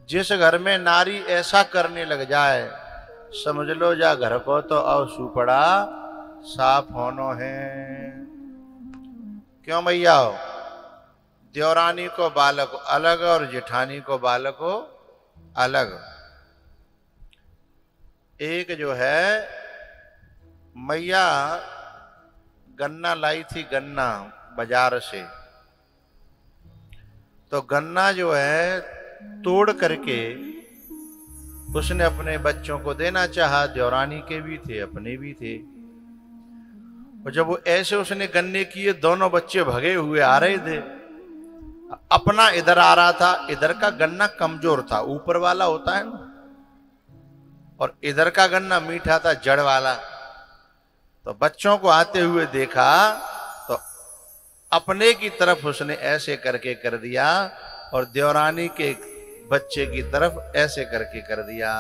जिस घर में नारी ऐसा करने लग जाए, समझ लो जा घर को तो अब सुपड़ा साफ होनो है। क्यों भैया? देवरानी को बालक अलग और जेठानी को बालक हो अलग। एक जो है मैया गन्ना लाई थी, गन्ना बाजार से, तो गन्ना जो है तोड़ करके उसने अपने बच्चों को देना चाहा। देवरानी के भी थे, अपने भी थे। और जब वो ऐसे उसने गन्ने किए, दोनों बच्चे भगे हुए आ रहे थे। अपना इधर आ रहा था, इधर का गन्ना कमजोर था, ऊपर वाला होता है ना, और इधर का गन्ना मीठा था, जड़ वाला। तो बच्चों को आते हुए देखा तो अपने की तरफ उसने ऐसे करके कर दिया और देवरानी के बच्चे की तरफ ऐसे करके कर दिया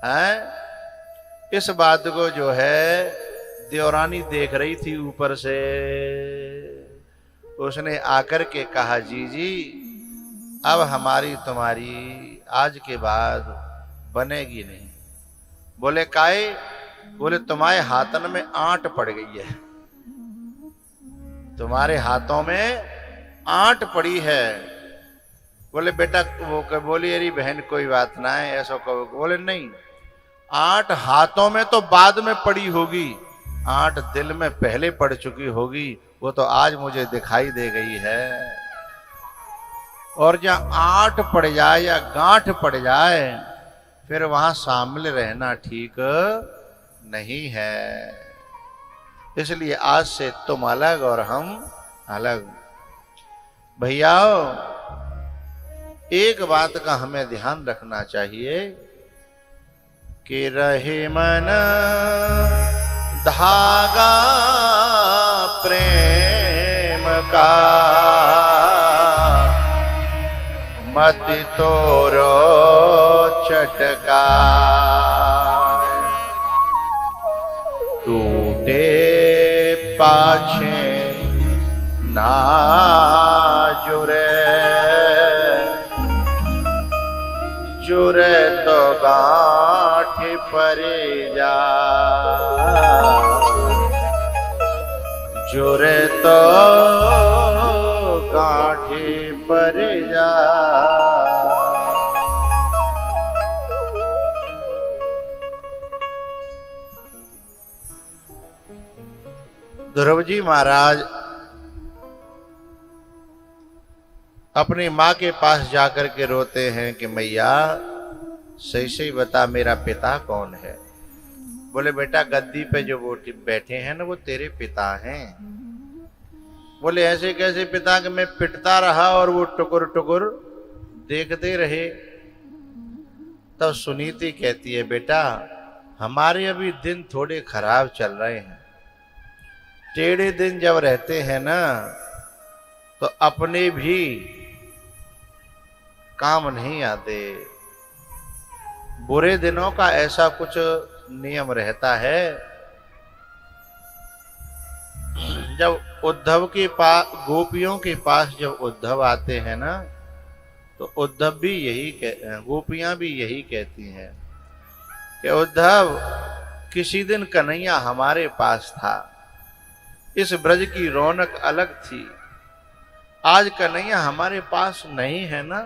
है। इस बात को जो है देवरानी देख रही थी ऊपर से। उसने आकर के कहा, जी अब हमारी तुम्हारी आज के बाद बनेगी नहीं। बोले काहे? बोले तुम्हारे हाथन में आंट पड़ गई है, तुम्हारे हाथों में आंट पड़ी है। बोले बेटा, वो बोली अरे बहन कोई बात ना है, ऐसा कहो। बोले नहीं, आंट हाथों में तो बाद में पड़ी होगी, आंट दिल में पहले पड़ चुकी होगी, वो तो आज मुझे दिखाई दे गई है। और जहां आंट पड़ जाए या गांठ पड़ जाए, फिर वहां शामिल रहना ठीक नहीं है। इसलिए आज से तुम अलग और हम अलग। भैया, एक बात का हमें ध्यान रखना चाहिए कि रहे मन धागा प्रेम का, मत तोरो चटका। टूटे पाछे ना जुरे, जुरे तो गांठ पर जा, जुरे तो गांठ पर जा। ध्रुव जी महाराज अपनी माँ के पास जाकर के रोते हैं कि मैया सही सही बता, मेरा पिता कौन है? बोले बेटा, गद्दी पे जो वो बैठे हैं ना, वो तेरे पिता हैं। बोले ऐसे कैसे पिता? कि मैं पिटता रहा और वो टुकुर टुकुर देखते रहे। तब सुनीति कहती है, बेटा हमारे अभी दिन थोड़े खराब चल रहे हैं। टेढ़े दिन जब रहते हैं ना, तो अपने भी काम नहीं आते। बुरे दिनों का ऐसा कुछ नियम रहता है। जब उद्धव के पास, गोपियों के पास जब उद्धव आते हैं ना, तो उद्धव भी यही गोपियां भी यही कहती हैं कि उद्धव, किसी दिन कन्हैया हमारे पास था, इस ब्रज की रौनक अलग थी। आज कन्हैया हमारे पास नहीं है ना,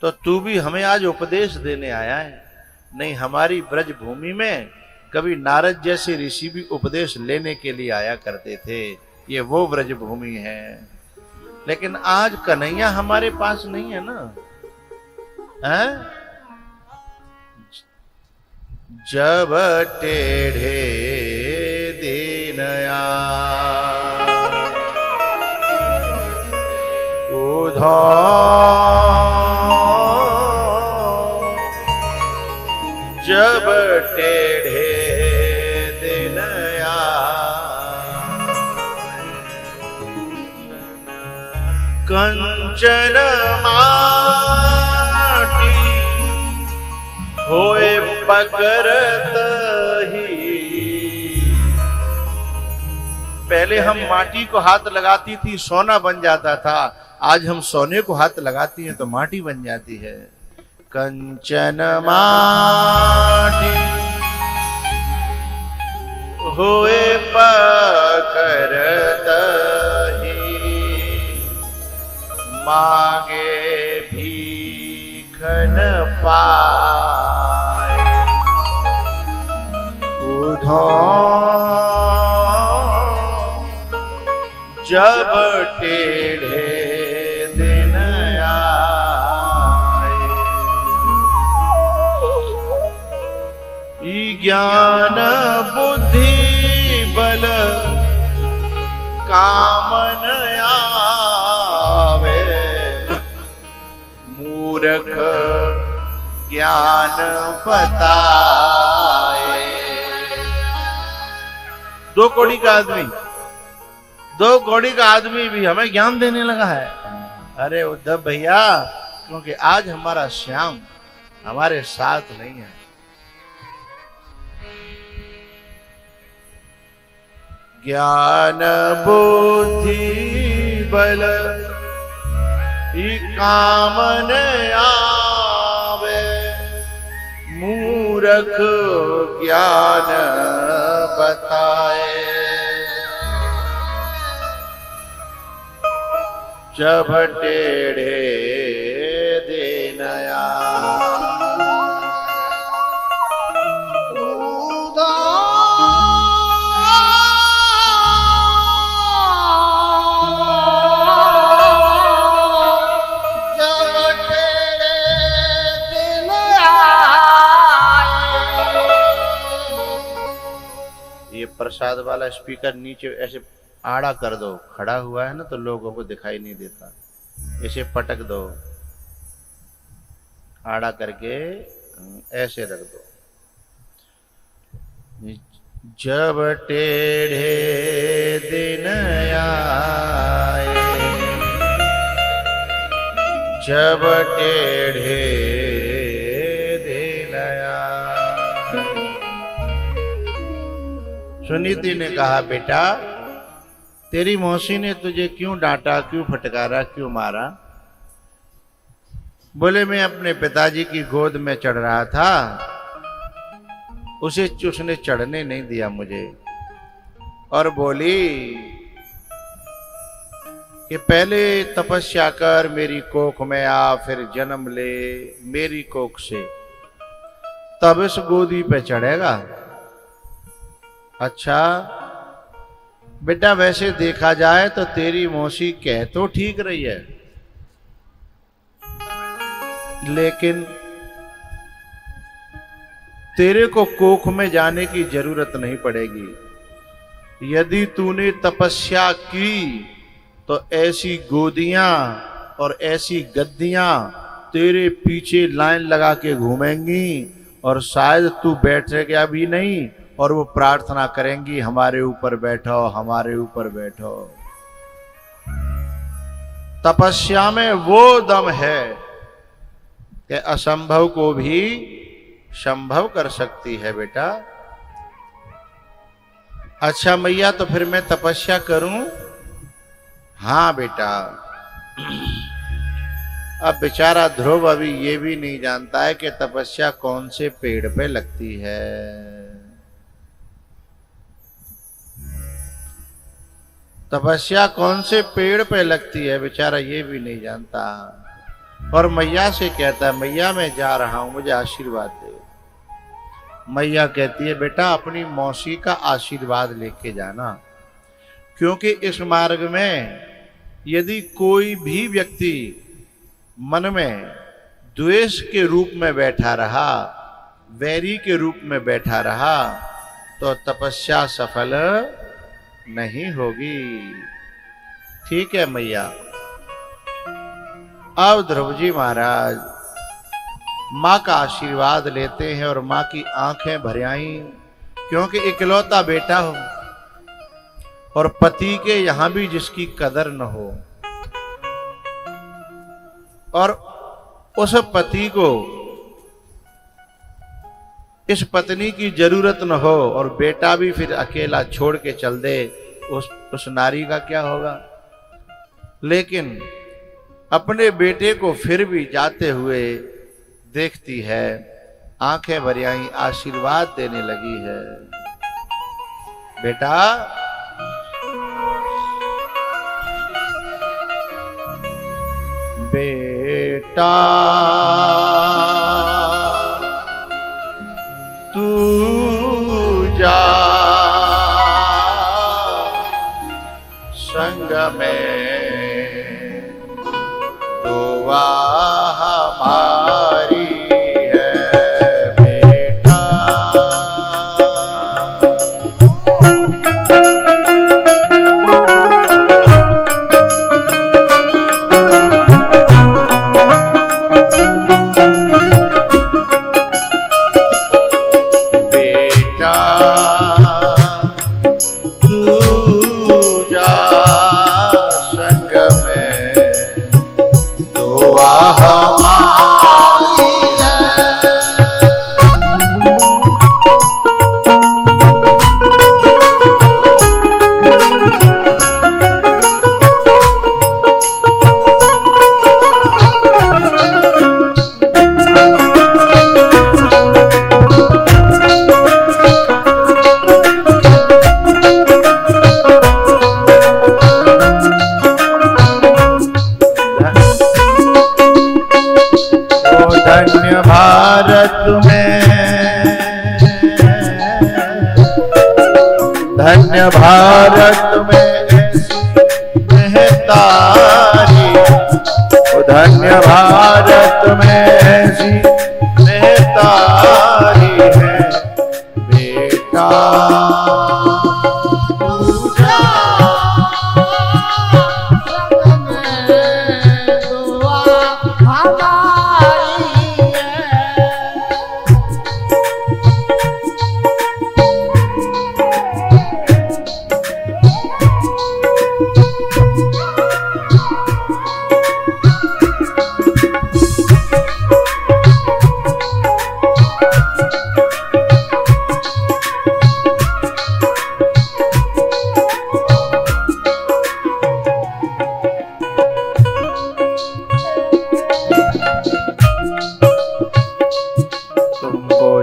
तो तू भी हमें आज उपदेश देने आया है। नहीं, हमारी ब्रज भूमि में कभी नारद जैसे ऋषि भी उपदेश लेने के लिए आया करते थे। ये वो ब्रज भूमि है। लेकिन आज कन्हैया हमारे पास नहीं है ना, हैं? जब टेढ़े दिन जब टेढ़े दिन कंचन माटी होए पकड़त ही। पहले हम माटी को हाथ लगाती थी, सोना बन जाता था। आज हम सोने को हाथ लगाती हैं तो माटी बन जाती है। कंचन माटी होए पकर दही, मांगे भीख न पाए। जब टेढ़े दिन आए, ज्ञान बुद्धि बल कामन आवे, मूर्ख ज्ञान बताए। 2 कौड़ी का आदमी, 2 कौड़ी का आदमी भी हमें ज्ञान देने लगा है। अरे उद्धव भैया, क्योंकि आज हमारा श्याम हमारे साथ नहीं है। ज्ञान बुद्धि बल कामन आवे, मूर्ख ज्ञान बताए। जब टेढ़े दिन आए, प्रसाद वाला स्पीकर नीचे ऐसे आड़ा कर दो, खड़ा हुआ है ना तो लोगों को दिखाई नहीं देता, ऐसे पटक दो, आड़ा करके ऐसे रख दो। जब टेढ़े दिन आए, जब टेढ़े दिन आए। सुनीति ने कहा, बेटा तेरी मौसी ने तुझे क्यों डांटा, क्यों फटकारा, क्यों मारा? बोले मैं अपने पिताजी की गोद में चढ़ रहा था, उसने चढ़ने नहीं दिया मुझे, और बोली कि पहले तपस्या कर, मेरी कोख में आ, फिर जन्म ले मेरी कोख से, तब इस गोदी पे चढ़ेगा। अच्छा बेटा, वैसे देखा जाए तो तेरी मौसी कह तो ठीक रही है, लेकिन तेरे को कोख में जाने की जरूरत नहीं पड़ेगी। यदि तूने तपस्या की तो ऐसी गोदियां और ऐसी गद्दियां तेरे पीछे लाइन लगा के घूमेंगी, और शायद तू बैठेगा भी नहीं, और वो प्रार्थना करेंगी, हमारे ऊपर बैठो, हमारे ऊपर बैठो। तपस्या में वो दम है कि असंभव को भी संभव कर सकती है बेटा। अच्छा मैया, तो फिर मैं तपस्या करूं? हाँ बेटा। अब बेचारा ध्रुव अभी ये भी नहीं जानता है कि तपस्या कौन से पेड़ पे लगती है। तपस्या कौन से पेड़ पे लगती है बेचारा ये भी नहीं जानता, और मैया से कहता है, मैया मैं जा रहा हूं, मुझे आशीर्वाद दे। मैया कहती है, बेटा अपनी मौसी का आशीर्वाद लेके जाना, क्योंकि इस मार्ग में यदि कोई भी व्यक्ति मन में द्वेष के रूप में बैठा रहा, वैरी के रूप में बैठा रहा, तो तपस्या सफल नहीं होगी। ठीक है मैया। अब ध्रुव जी महाराज माँ का आशीर्वाद लेते हैं, और माँ की आंखें भर आईं, क्योंकि इकलौता बेटा हो और पति के यहां भी जिसकी कदर न हो, और उस पति को इस पत्नी की जरूरत न हो, और बेटा भी फिर अकेला छोड़ के चल दे, उस नारी का क्या होगा? लेकिन अपने बेटे को फिर भी जाते हुए देखती है, आंखें भरी आई आशीर्वाद देने लगी है। बेटा, बेटा तू जा संग में, दुआ हमारी है बेटा। धन्य भारत में, धन्य भारत में महतारी, धन्य भारत में ऐसी महतारी है बेटा।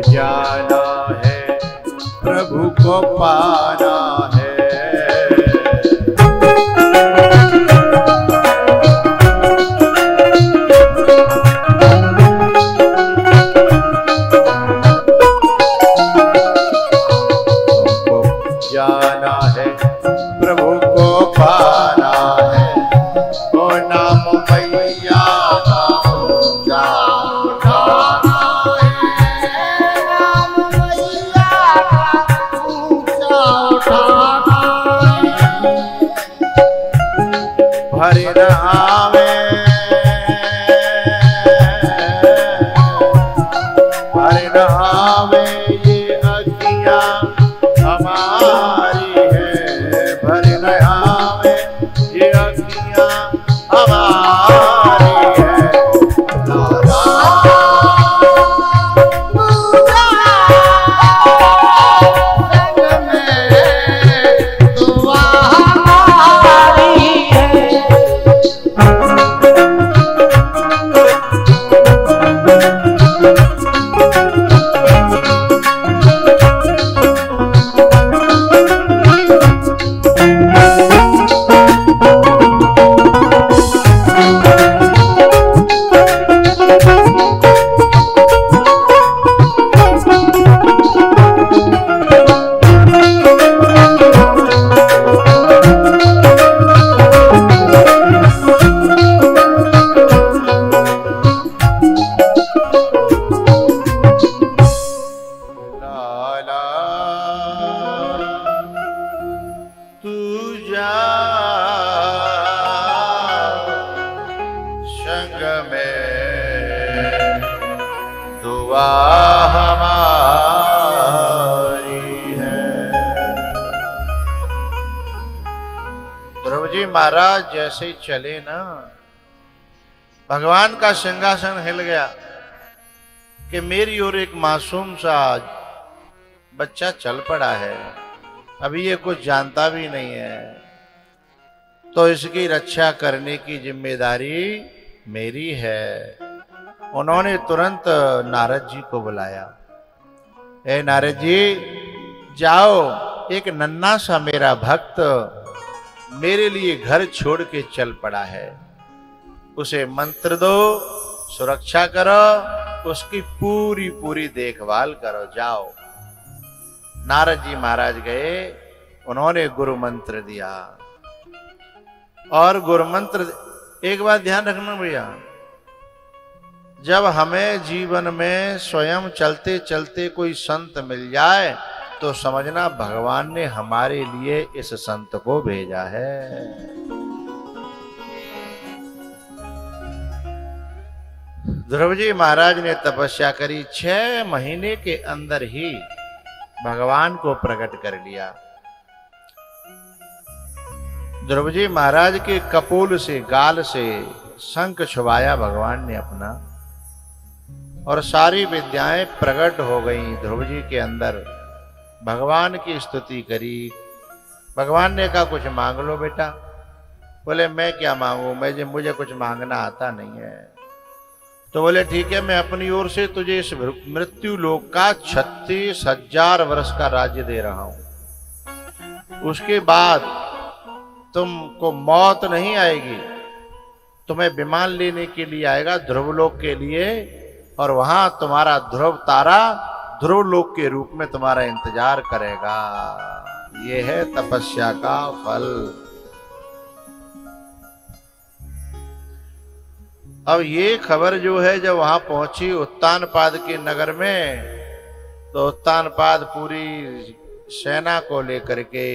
जाना है प्रभु को पाना है, तुमको जाना है प्रभु को पाना है। ओ नाम मैया का ऊंचा उठाना भरे नहावे, भरे नहावे ये अखियां हमारी है, भरे नहावे ये अखियां हमारी है। संग में दुआ हमारी है। ध्रुव जी महाराज जैसे ही चले ना, भगवान का सिंहासन हिल गया कि मेरी ओर एक मासूम सा बच्चा चल पड़ा है, अभी ये कुछ जानता भी नहीं है, तो इसकी रक्षा करने की जिम्मेदारी मेरी है। उन्होंने तुरंत नारद जी को बुलाया। ए नारद जी, जाओ, एक नन्हा सा मेरा भक्त मेरे लिए घर छोड़ के चल पड़ा है, उसे मंत्र दो, सुरक्षा करो, उसकी पूरी पूरी देखभाल करो, जाओ। नारद जी महाराज गए, उन्होंने गुरु मंत्र दिया। और गुरु मंत्र, एक बात ध्यान रखना भैया, जब हमें जीवन में स्वयं चलते चलते कोई संत मिल जाए तो समझना भगवान ने हमारे लिए इस संत को भेजा है। ध्रुव जी महाराज ने तपस्या करी, 6 महीने के अंदर ही भगवान को प्रकट कर लिया। ध्रुव जी महाराज के कपोल से, गाल से शंख छुपाया भगवान ने अपना, और सारी विद्याएं प्रकट हो गईं ध्रुव जी के अंदर। भगवान की स्तुति करी। भगवान ने कहा कुछ मांग लो बेटा। बोले मैं क्या मांगू, मुझे कुछ मांगना आता नहीं है। तो बोले ठीक है, मैं अपनी ओर से तुझे इस मृत्यु लोक का 36,000 वर्ष का राज्य दे रहा हूं। उसके बाद तुमको मौत नहीं आएगी, तुम्हें विमान लेने के लिए आएगा ध्रुवलोक के लिए, और वहां तुम्हारा ध्रुव तारा ध्रुवलोक के रूप में तुम्हारा इंतजार करेगा। ये है तपस्या का फल। अब ये खबर जो है जब वहां पहुंची उत्तानपाद के नगर में, तो उत्तानपाद पूरी सेना को लेकर के,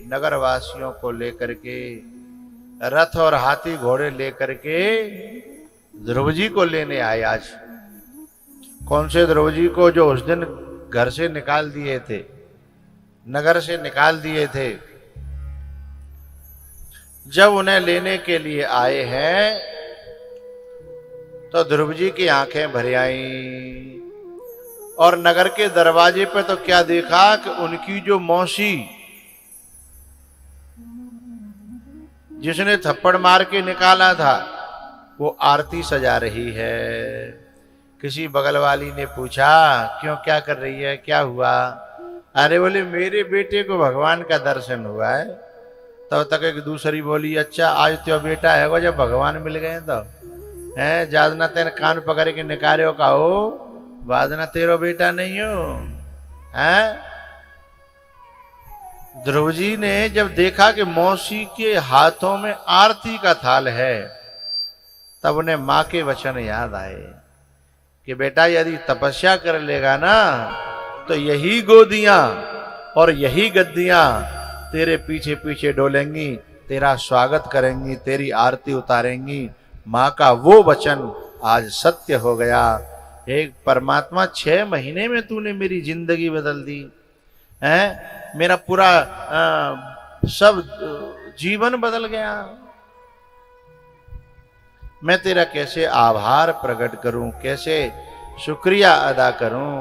नगर वासियों को लेकर के, रथ और हाथी घोड़े लेकर के ध्रुव जी को लेने आए। आज कौन से ध्रुव जी को, जो उस दिन घर से निकाल दिए थे, नगर से निकाल दिए थे। जब उन्हें लेने के लिए आए हैं तो ध्रुव जी की आंखें भर आईं, और नगर के दरवाजे पे तो क्या देखा कि उनकी जो मौसी, जिसने थप्पड़ मार के निकाला था, वो आरती सजा रही है। किसी बगल वाली ने पूछा क्यों, क्या कर रही है, क्या हुआ? अरे बोले मेरे बेटे को भगवान का दर्शन हुआ है। तब तक एक दूसरी बोली, अच्छा आज तो बेटा है वो, जब भगवान मिल गए तो है, जादना तेरे कान पकड़ के निकालो का हो, वादना तेरो बेटा नहीं हो है। ध्रुव जी ने जब देखा कि मौसी के हाथों में आरती का थाल है, तब उन्हें मां के वचन याद आए कि बेटा यदि तपस्या कर लेगा ना, तो यही गोदियां और यही गद्दियां तेरे पीछे पीछे डोलेंगी, तेरा स्वागत करेंगी, तेरी आरती उतारेंगी। मां का वो वचन आज सत्य हो गया। एक परमात्मा, 6 महीने में तूने मेरी जिंदगी बदल दी है, मेरा पूरा सब जीवन बदल गया। मैं तेरा कैसे आभार प्रकट करूं, कैसे शुक्रिया अदा करूं।